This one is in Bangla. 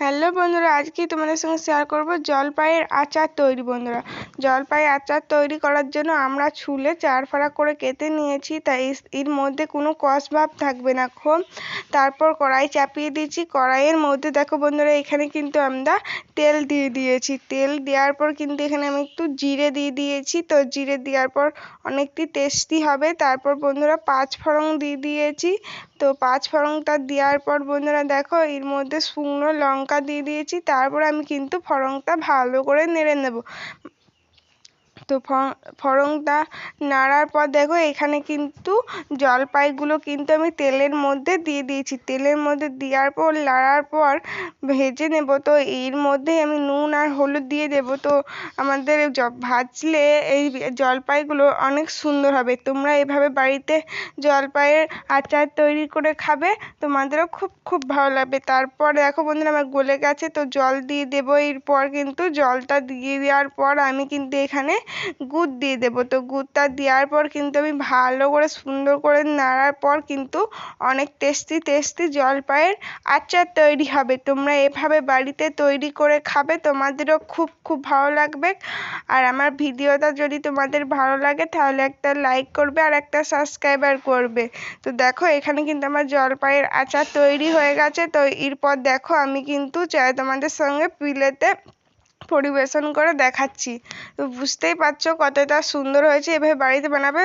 হ্যালো বন্ধুরা, আজকে তোমাদের সঙ্গে শেয়ার করব জলপাইয়ের আচার তৈরি। বন্ধুরা, জলপাইয়ের আচার তৈরি করার জন্য আমরা ছুলে 4 ফাড়া করে কেটে নিয়েছি, তাই এর মধ্যে কোনো কষ ভাব থাকবে না। তারপর কড়াই চাপিয়ে দিয়েছি। কড়াইয়ের মধ্যে দেখো বন্ধুরা, এখানে কিন্তু আমরা তেল দিয়ে দিয়েছি। তেল দেওয়ার পর কিন্তু এখানে আমি একটু জিরে দিয়ে দিয়েছি। তো জিরে দেওয়ার পর অনেকটি টেস্টি হবে। তারপর বন্ধুরা 5 ফোড়ন দিয়ে দিয়েছি। তো 5 ফোড়নটা দেওয়ার পর বন্ধুরা দেখো, এর মধ্যে শুকনো লঙ্কা দিয়ে দিয়েছি। তারপর আমি কিন্তু ফোড়নটা ভালো করে নেড়ে নেব। তো ফোড়নটা নাড়ার পর দেখো, এখানে কিন্তু জলপাইগুলো কিন্তু আমি তেলের মধ্যে দিয়ে দিয়েছি। তেলের মধ্যে দেওয়ার পর নাড়ার পর ভেজে নেব। তো এর মধ্যে আমি নুন আর হলুদ দিয়ে দেব। তো আমাদের ভাজলে এই জলপাইগুলো অনেক সুন্দর হবে। তোমরা এভাবে বাড়িতে জলপাইয়ের আচার তৈরি করে খাবে, তোমাদেরও খুব খুব ভালো লাগবে। তারপর দেখো বন্ধুরা, আমার গলে গেছে, তো জল দিয়ে দেবো। এরপর কিন্তু জলটা দিয়ে দেওয়ার পর আমি কিন্তু এখানে গুড় দিয়ে দেবো। তো গুড়টা দেওয়ার পর কিন্তু আমি ভালো করে সুন্দর করে নাড়ার পর কিন্তু অনেক টেস্টি জলপাইয়ের আচার তৈরি হবে। তোমরা এভাবে বাড়িতে তৈরি করে খাবে, তোমাদেরও খুব খুব ভালো লাগবে। আর আমার ভিডিওটা যদি তোমাদের ভালো লাগে তাহলে একটা লাইক করবে আর একটা সাবস্ক্রাইবার করবে। তো দেখো, এখানে কিন্তু আমার জলপাইয়ের আচার তৈরি হয়ে গেছে। তো এরপর দেখো, আমি কিন্তু তোমাদের সঙ্গে প্লেটে পরিবেশন করে দেখাচ্ছি। তো বুঝতেই পারছো কতটা সুন্দর হয়েছে। এভাবে বাড়িতে বানাবে,